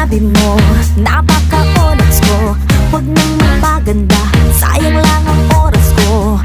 sinabi mo, napaka-onyx ko. Huwag nang magpaganda, sayang lang ang oras ko.